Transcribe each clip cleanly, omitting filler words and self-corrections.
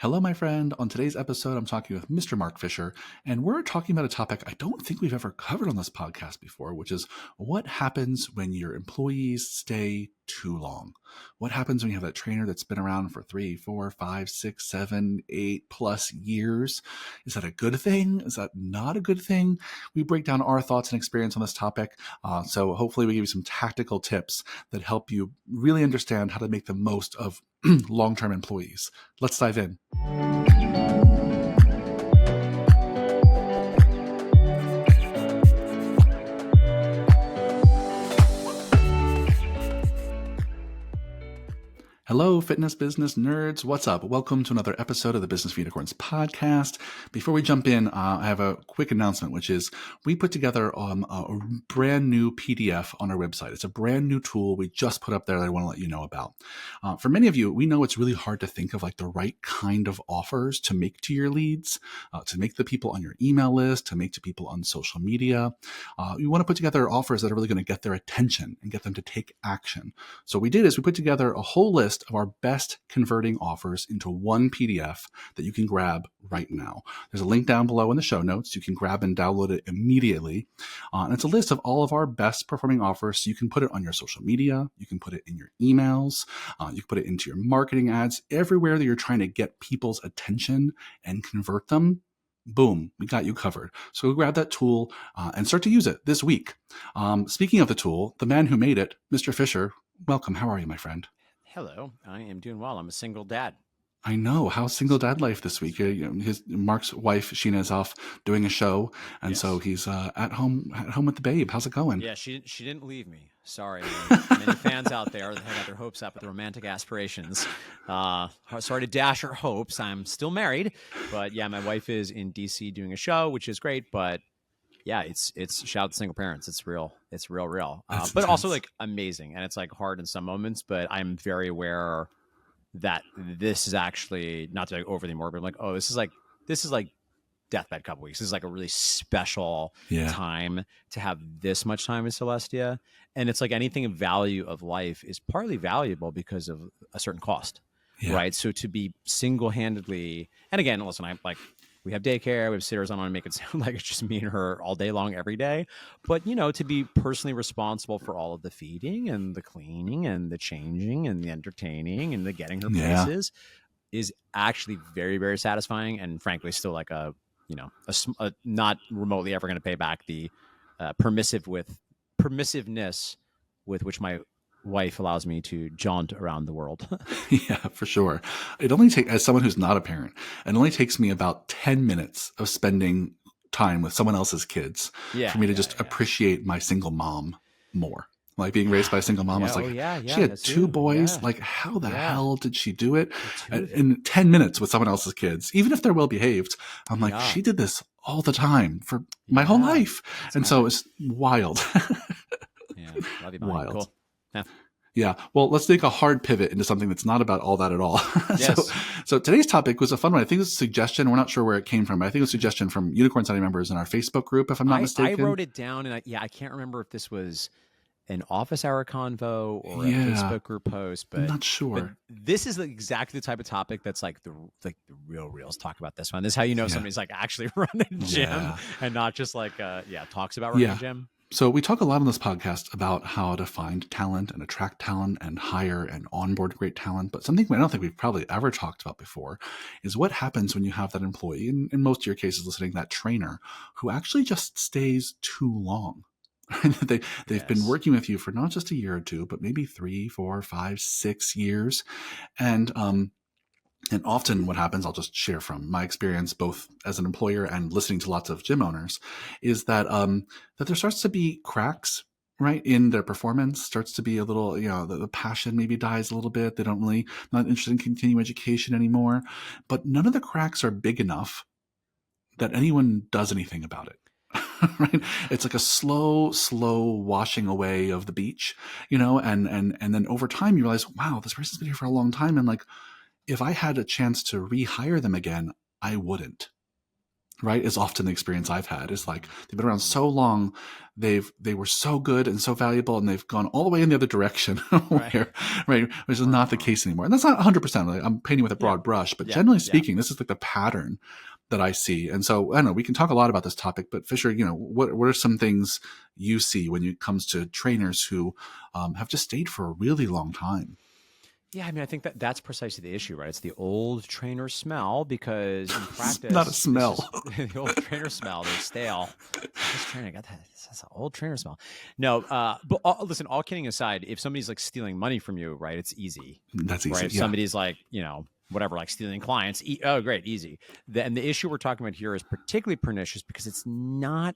Hello, my friend. On today's episode, I'm talking with Mr. Mark Fisher, and we're talking about a topic I don't think we've ever covered on this podcast before, which is what happens when your employees stay too long. What happens when you have that trainer that's been around for 3, 4, 5, 6, 7, 8+ years? Is that a good thing? Is that not a good thing? We break down our thoughts and experience on this topic. So hopefully we give you some tactical tips that help you really understand how to make the most of long-term employees. Let's dive in. Hello, fitness business nerds. What's up? Welcome to another episode of the Business for Unicorns podcast. Before we jump in, I have a quick announcement, which is we put together a brand new PDF on our website. It's a brand new tool we just put up there that I want to let you know about. For many of you, we know it's really hard to think of like the right kind of offers to make to your leads, to make the people on your email list, to make to people on social media. You want to put together offers that are really going to get their attention and get them to take action. So what we did is we put together a whole list of our best converting offers into one PDF that you can grab right now. There's a link down below in the show notes. You can grab and download it immediately. And it's a list of all of our best performing offers. So you can put it on your social media. You can put it in your emails. You can put it into your marketing ads. Everywhere that you're trying to get people's attention and convert them. Boom, we got you covered. So go grab that tool and start to use it this week. Speaking of the tool, the man who made it, Mr. Fisher, welcome. How are you, my friend? Hello, I am doing well. I'm a single dad. I know. How's single dad life this week? Mark's wife, Sheena, is off doing a show, and so he's at home with the babe. How's it going? Yeah, she didn't leave me. Sorry. Many fans out there that have got their hopes up with romantic aspirations. Sorry to dash her hopes. I'm still married, but yeah, my wife is in DC doing a show, which is great, but yeah, it's shout out to single parents. It's real. It's real. But also like amazing. And it's like hard in some moments, but I'm very aware that this is actually not to like overly morbid. I'm like, oh, this is like deathbed couple weeks. This is like a really special time to have this much time with Celestia. And it's like anything of value of life is partly valuable because of a certain cost. Yeah. Right. So to be single-handedly, and again, listen, I'm like, we have daycare, we have sitters. I don't want to make it sound like it's just me and her all day long, every day. But, to be personally responsible for all of the feeding and the cleaning and the changing and the entertaining and the getting her places is actually very, very satisfying. And frankly, still like a not remotely ever going to pay back the permissiveness with which my wife allows me to jaunt around the world. Yeah, for sure. It only takes, as someone who's not a parent, it only takes me about 10 minutes of spending time with someone else's kids for me to just appreciate my single mom more. Like being raised by a single mom, I was like, she had 2 boys. Like, how the hell did she do it? In 10 minutes with someone else's kids, even if they're well behaved, I'm like, she did this all the time for my whole life. And so it's wild. Love you, wild. Cool. Yeah. Well, let's take a hard pivot into something that's not about all that at all. Yes. So today's topic was a fun one. I think it was a suggestion. We're not sure where it came from. But I think it was a suggestion from Unicorn Society members in our Facebook group, if I'm not mistaken. I wrote it down, and I can't remember if this was an office hour convo or a Facebook group post, but I'm not sure. But this is exactly the type of topic that's like the real reals talk about this one. This is how you know somebody's like actually running a gym and not just like talks about running a gym. So we talk a lot on this podcast about how to find talent and attract talent and hire and onboard great talent. But something I don't think we've probably ever talked about before is what happens when you have that employee, in most of your cases listening, that trainer who actually just stays too long. They've been working with you for not just a year or 2, but maybe 3, 4, 5, 6 years. And often what happens, I'll just share from my experience, both as an employer and listening to lots of gym owners, is that that there starts to be cracks, right, in their performance, starts to be a little, the passion maybe dies a little bit. They don't really, not interested in continuing education anymore. But none of the cracks are big enough that anyone does anything about it. Right? It's like a slow washing away of the beach, and then over time you realize, wow, this person's been here for a long time. And like, if I had a chance to rehire them again, I wouldn't. right, is often the experience I've had. Is like they've been around so long, they were so good and so valuable, and they've gone all the way in the other direction, Right. where right, which is not the case anymore. And that's not 100%. Like, I'm painting with a Yeah. broad brush, but Yeah. generally Yeah. speaking, this is like the pattern that I see. And so I don't know, we can talk a lot about this topic, but Fisher, what are some things you see when it comes to trainers who have just stayed for a really long time? Yeah, I mean, I think that that's precisely the issue, right? It's the old trainer smell because in Not a practice, this smell. is the old trainer smell. They're stale. This trainer got that. That's an old trainer smell. No, but listen. All kidding aside, if somebody's like stealing money from you, right? It's easy, That's right? easy. If Yeah. somebody's like, whatever, like stealing clients, oh, great, easy. And the issue we're talking about here is particularly pernicious because it's not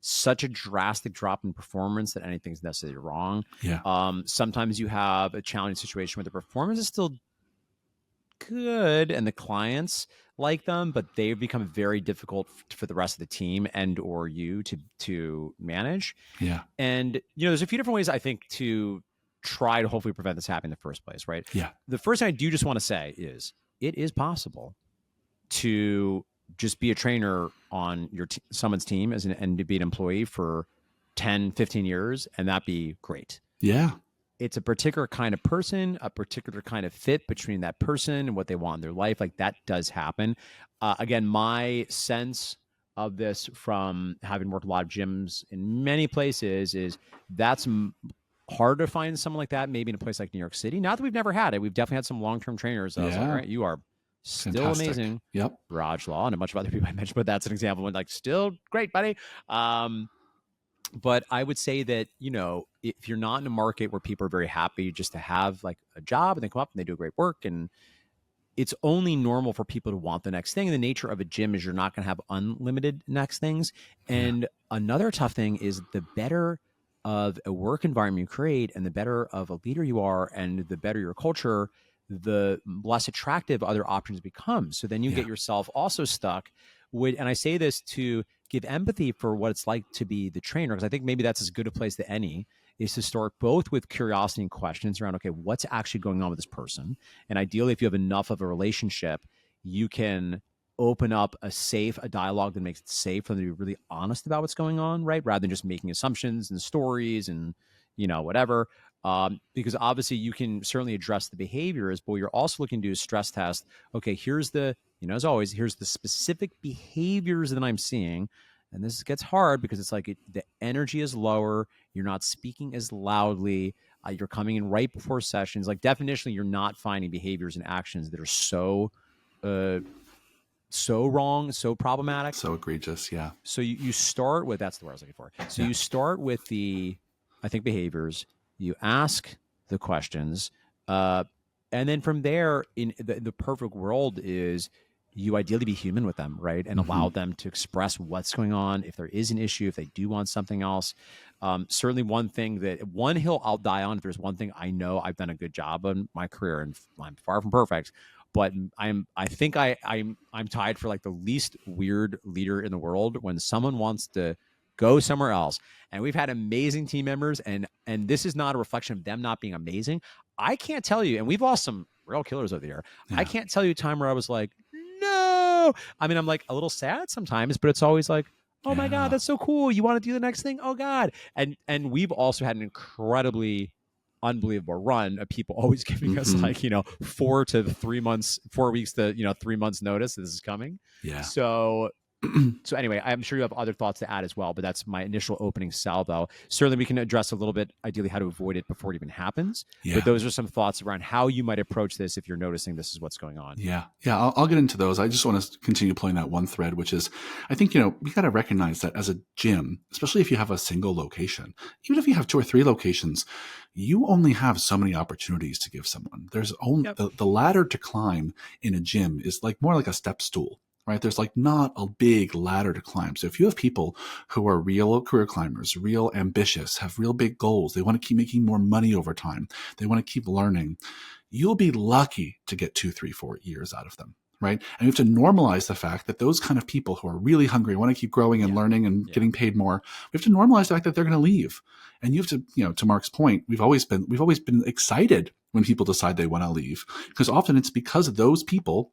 such a drastic drop in performance that anything's necessarily wrong. Yeah. Sometimes you have a challenging situation where the performance is still good and the clients like them, but they've become very difficult for the rest of the team and or you to manage. Yeah. And there's a few different ways I think to try to hopefully prevent this happening in the first place, right? Yeah. The first thing I do just want to say is it is possible to just be a trainer on someone's team and to be an employee for 10, 15 years, and that be great. Yeah. It's a particular kind of person, a particular kind of fit between that person and what they want in their life. Like that does happen. Again, my sense of this from having worked a lot of gyms in many places is that's hard to find someone like that, maybe in a place like New York City. Not that we've never had it. We've definitely had some long-term trainers. I was like, all right, you are still Fantastic. amazing. Yep. Raj Law and a bunch of other people I mentioned, but that's an example. Like, still great, buddy. But I would say that, if you're not in a market where people are very happy just to have like a job and they come up and they do great work, and it's only normal for people to want the next thing. And the nature of a gym is you're not going to have unlimited next things. And another tough thing is the better of a work environment you create and the better of a leader you are and the better your culture, the less attractive other options become. So then you get yourself also stuck with, and I say this to give empathy for what it's like to be the trainer, because I think maybe that's as good a place as any, is to start both with curiosity and questions around, okay, what's actually going on with this person? And ideally, if you have enough of a relationship, you can open up a dialogue that makes it safe for them to be really honest about what's going on, right? Rather than just making assumptions and stories and, whatever. Because obviously you can certainly address the behaviors, but what you're also looking to do is stress test. Okay, here's the, as always, here's the specific behaviors that I'm seeing. And this gets hard because it's like the energy is lower. You're not speaking as loudly. You're coming in right before sessions. Like definitionally, you're not finding behaviors and actions that are so wrong, so problematic. So egregious. Yeah. So you start with, that's the word I was looking for. So you start with I think behaviors, you ask the questions, and then from there, in the perfect world is you ideally be human with them, right? And allow them to express what's going on. If there is an issue, if they do want something else, certainly one hill I'll die on. If there's one thing I know I've done a good job in my career, and I'm far from perfect, but I'm tied for like the least weird leader in the world when someone wants to go somewhere else. And we've had amazing team members, and this is not a reflection of them not being amazing. I can't tell you, and we've lost some real killers over the year. I can't tell you a time where I was like, no. I mean, I'm like a little sad sometimes, but it's always like, oh my God, that's so cool. You want to do the next thing? Oh God. And we've also had an incredibly unbelievable run of people always giving us like, 4 to 3 months, 4 weeks to, 3 months notice that this is coming. Yeah. So anyway, I'm sure you have other thoughts to add as well, but that's my initial opening salvo. Certainly we can address a little bit, ideally, how to avoid it before it even happens. Yeah. But those are some thoughts around how you might approach this if you're noticing this is what's going on. Yeah. Yeah. I'll get into those. I just want to continue pulling that one thread, which is, I think, we got to recognize that as a gym, especially if you have a single location, even if you have 2 or 3 locations, you only have so many opportunities to give someone. There's only the ladder to climb in a gym is like more like a step stool. Right? There's like not a big ladder to climb. So if you have people who are real career climbers, real ambitious, have real big goals, they want to keep making more money over time, they want to keep learning, you'll be lucky to get 2, 3, 4 years out of them. Right? And we have to normalize the fact that those kind of people who are really hungry, want to keep growing and learning and getting paid more, we have to normalize the fact that they're going to leave. And you have to, to Mark's point, we've always been excited when people decide they want to leave, because often it's because those people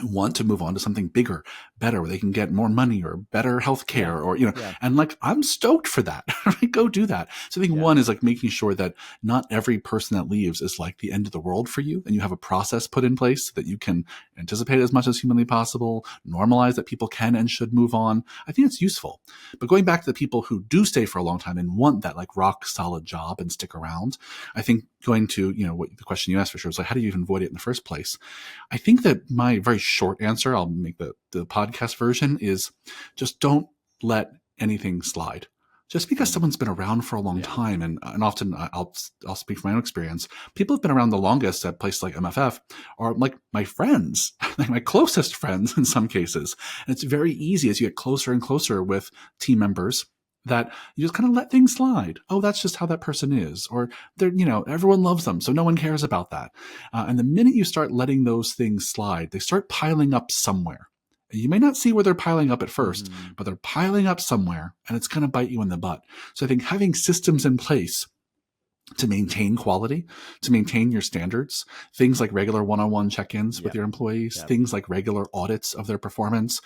want to move on to something bigger, better, where they can get more money or better healthcare, Yeah. or, Yeah. and like, I'm stoked for that. Right? Go do that. So I think Yeah. one is like making sure that not every person that leaves is like the end of the world for you, and you have a process put in place so that you can anticipate as much as humanly possible, normalize that people can and should move on. I think it's useful. But going back to the people who do stay for a long time and want that like rock solid job and stick around, I think going to, what the question you asked for sure was like, how do you even avoid it in the first place? I think that my very short answer, I'll make the podcast version, is just don't let anything slide. Just because someone's been around for a long Yeah. time, and often I'll speak from my own experience, people have been around the longest at places like MFF are like my friends, like my closest friends in some cases. And it's very easy as you get closer and closer with team members that you just kind of let things slide. Oh, that's just how that person is. Or they're, everyone loves them, so no one cares about that. And the minute you start letting those things slide, they start piling up somewhere. You may not see where they're piling up at first, Mm-hmm. but they're piling up somewhere, and it's going to bite you in the butt. So I think having systems in place to maintain quality, to maintain your standards, things like regular one-on-one check-ins with Yep. your employees, Yep. things like regular audits of their performance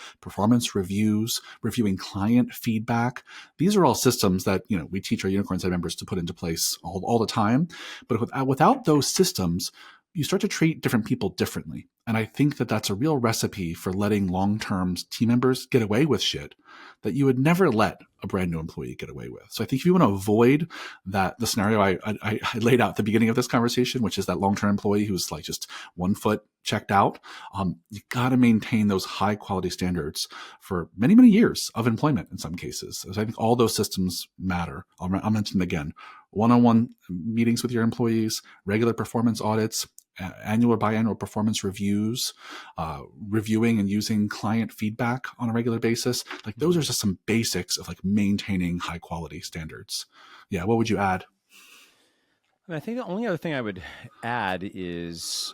reviews, reviewing client feedback. These are all systems that, we teach our Unicorn Side members to put into place all the time. But without those systems, you start to treat different people differently. And I think that that's a real recipe for letting long-term team members get away with shit that you would never let a brand new employee get away with. So I think if you want to avoid the scenario I laid out at the beginning of this conversation, which is that long-term employee who's like just 1 foot checked out, you got to maintain those high quality standards for many, many years of employment in some cases. So I think all those systems matter. I'll mention them again. One-on-one meetings with your employees, regular performance audits, annual or biannual performance reviews, reviewing and using client feedback on a regular basis. Like those are just some basics of like maintaining high quality standards. Yeah. What would you add? I think the only other thing I would add is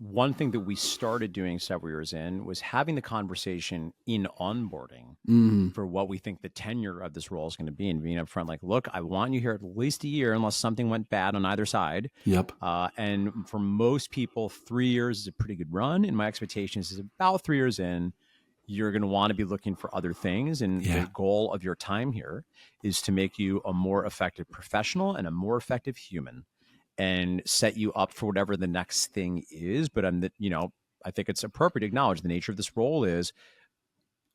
one thing that we started doing several years in was having the conversation in onboarding for what we think the tenure of this role is going to be, and being upfront, like, look, I want you here at least a year unless something went bad on either side. Yep. And for most people, 3 years is a pretty good run. And my expectations is about 3 years in, you're going to want to be looking for other things. And the goal of your time here is to make you a more effective professional and a more effective human, and set you up for whatever the next thing is. But I think it's appropriate to acknowledge the nature of this role is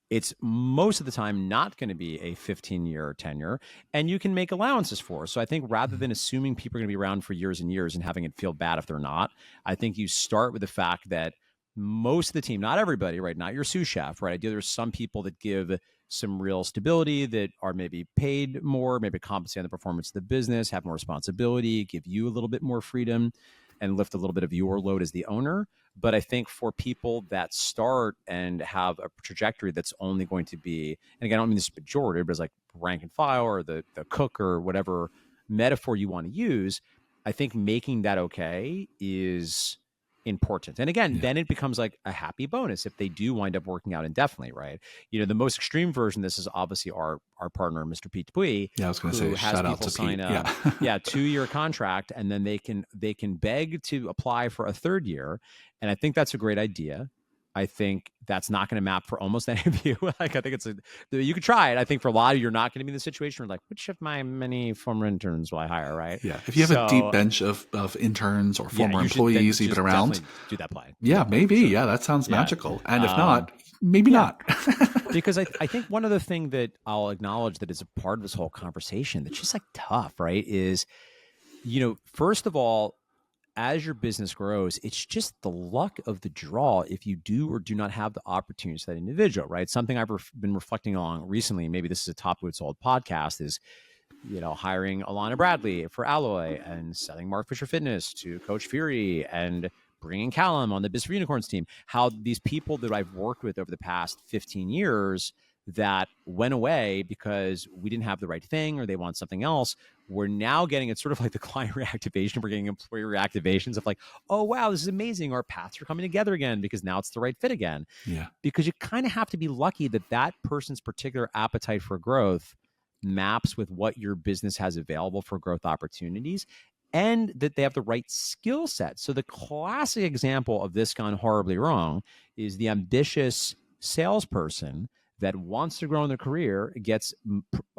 it's most of the time not going to be a 15-year tenure, and you can make allowances for. So I think rather than assuming people are going to be around for years and years and having it feel bad if they're not, I think you start with the fact that most of the team, not everybody, right? Not your sous chef, right? There's some people that give some real stability, that are maybe paid more, maybe compensate on the performance of the business, have more responsibility, give you a little bit more freedom, and lift a little bit of your load as the owner. But I think for people that start and have a trajectory that's only going to be, and again, I don't mean this is pejorative, but it's like rank and file or the cook or whatever metaphor you want to use, I think making that okay is important. And again, then it becomes like a happy bonus if they do wind up working out indefinitely, right? The most extreme version of this is obviously our partner, Mr. Pete Dupuy. Yeah, I was going to say, shout out to sign Pete. a 2-year contract, and then they can beg to apply for a third year. And I think that's a great idea. I think that's not going to map for almost any of you. Like, I think you could try it. I think for a lot of you, you're not going to be in the situation where like, which of my many former interns will I hire, right? Yeah. If you have a deep bench of interns or former employees even around, do that play. Yeah, maybe. Sure. Yeah, that sounds magical. And if not, maybe not. Because I think one other thing that I'll acknowledge that is a part of this whole conversation that's just like tough, right, is, first of all, as your business grows, it's just the luck of the draw if you do or do not have the opportunities to that individual, right? Something I've been reflecting on recently, maybe this is a Top Woods Sold podcast, is, hiring Alana Bradley for Alloy and selling Mark Fisher Fitness to Coach Fury and bringing Callum on the Business for Unicorns team. How these people that I've worked with over the past 15 years that went away because we didn't have the right thing or they want something else, we're now getting, it's sort of like the client reactivation. We're getting employee reactivations of like, oh, wow, this is amazing. Our paths are coming together again because now it's the right fit again. Yeah. Because you kind of have to be lucky that that person's particular appetite for growth maps with what your business has available for growth opportunities, and that they have the right skill set. So the classic example of this gone horribly wrong is the ambitious salesperson that wants to grow in their career gets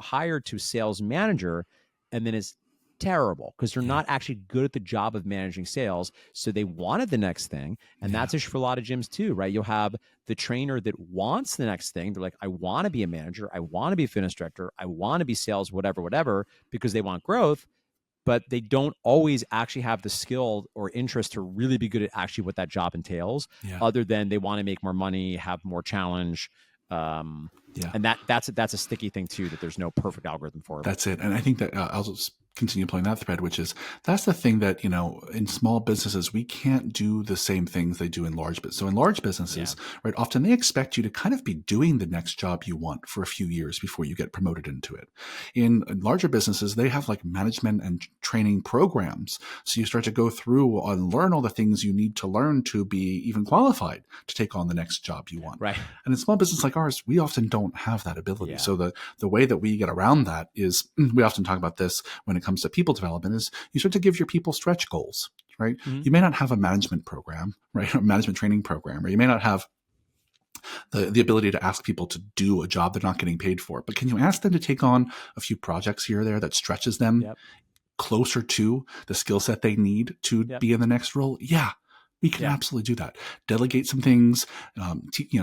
hired to sales manager and then is terrible because they're Yeah. not actually good at the job of managing sales. So they wanted the next thing. And Yeah. that's issue for a lot of gyms too, right? You'll have the trainer that wants the next thing. They're like, I want to be a manager. I want to be a fitness director. I want to be sales, whatever, because they want growth, but they don't always actually have the skill or interest to really be good at actually what that job entails, Yeah. other than they want to make more money, have more challenge. Yeah. And that's a sticky thing too, that there's no perfect algorithm for. That's it. And I think that I'll just continue playing that thread, which is that's the thing that, in small businesses, we can't do the same things they do in large business. So in large businesses, right, often they expect you to kind of be doing the next job you want for a few years before you get promoted into it. In larger businesses, they have like management and training programs. So you start to go through and learn all the things you need to learn to be even qualified to take on the next job you want. Right. And in small business like ours, we often don't have that ability. Yeah. So the way that we get around that is, we often talk about this when it comes to people development, is you start to give your people stretch goals, right? Mm-hmm. You may not have a management program, right? A management training program, or you may not have the ability to ask people to do a job they're not getting paid for. But can you ask them to take on a few projects here or there that stretches them Yep. closer to the skill set they need to Yep. be in the next role? Yeah. We can Yeah. absolutely do that. Delegate some things,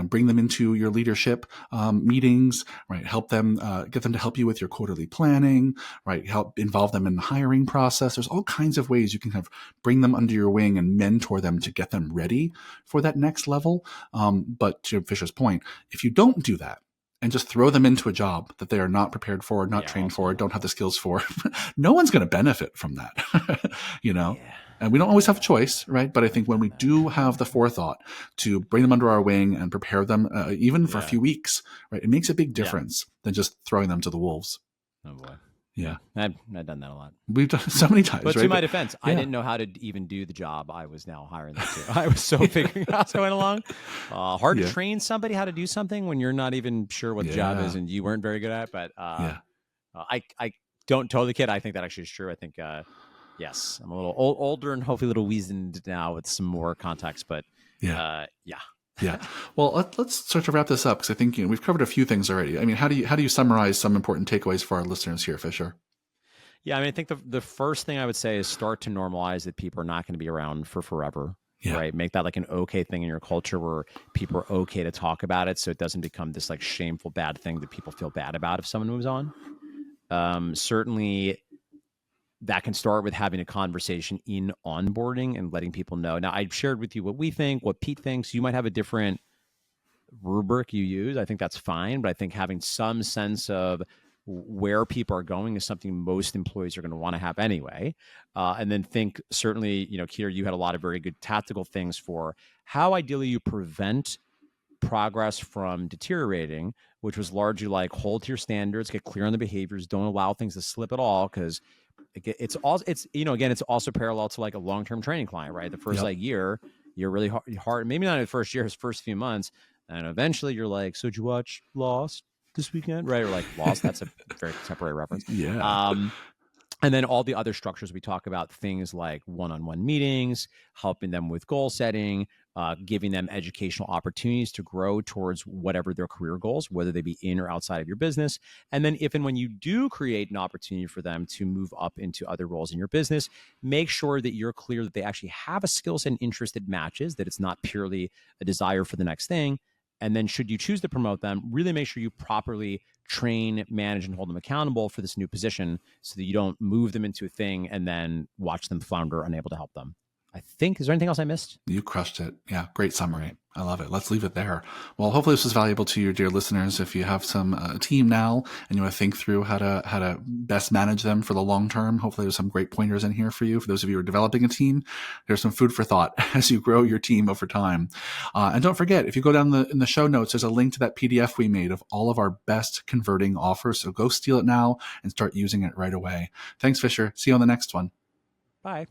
bring them into your leadership meetings, right? Help them, get them to help you with your quarterly planning, right? Help involve them in the hiring process. There's all kinds of ways you can kind of bring them under your wing and mentor them to get them ready for that next level. But to Fisher's point, if you don't do that and just throw them into a job that they are not prepared for, not trained for, don't have the skills for, no one's going to benefit from that, Yeah. And we don't always have a choice, right? But I think when we do have the forethought to bring them under our wing and prepare them, even for a few weeks, right, it makes a big difference than just throwing them to the wolves. Oh boy. Yeah. I've done that a lot. We've done it so many times, But right? to my defense, I didn't know how to even do the job I was now hiring them to. I was so figuring out as I went along. Hard to train somebody how to do something when you're not even sure what the job is and you weren't very good at it. But I don't totally kid. I think that actually is true. I think, yes, I'm a little older and hopefully a little weazened now with some more context. But yeah. Well, let's start to wrap this up because I think we've covered a few things already. I mean, how do you summarize some important takeaways for our listeners here, Fisher? Yeah, I mean, I think the first thing I would say is start to normalize that people are not going to be around for forever. Yeah. Right. Make that like an okay thing in your culture where people are okay to talk about it. So it doesn't become this like shameful, bad thing that people feel bad about if someone moves on. Certainly that can start with having a conversation in onboarding and letting people know. Now, I've shared with you what we think, what Pete thinks. You might have a different rubric you use. I think that's fine. But I think having some sense of where people are going is something most employees are going to want to have anyway. And then think certainly, Keir, you had a lot of very good tactical things for how ideally you prevent progress from deteriorating, which was largely like hold to your standards, get clear on the behaviors, don't allow things to slip at all. Because it's also parallel to like a long-term training client, right? The first year, you're really hard, maybe not in the first year, his first few months. And eventually you're like, so did you watch Lost this weekend? Right. Or like Lost, that's a very temporary reference. Yeah. And then all the other structures we talk about, things like one-on-one meetings, helping them with goal setting, giving them educational opportunities to grow towards whatever their career goals, whether they be in or outside of your business. And then if and when you do create an opportunity for them to move up into other roles in your business, make sure that you're clear that they actually have a skill set and interest that matches, that it's not purely a desire for the next thing. And then should you choose to promote them, really make sure you properly train, manage, and hold them accountable for this new position so that you don't move them into a thing and then watch them flounder, unable to help them. I think, is there anything else I missed? You crushed it. Yeah, great summary. I love it. Let's leave it there. Well, hopefully this was valuable to your dear listeners. If you have some team now and you want to think through how to best manage them for the long term, hopefully there's some great pointers in here for you. For those of you who are developing a team, there's some food for thought as you grow your team over time. And don't forget, if you go down in the show notes, there's a link to that PDF we made of all of our best converting offers. So go steal it now and start using it right away. Thanks, Fisher. See you on the next one. Bye.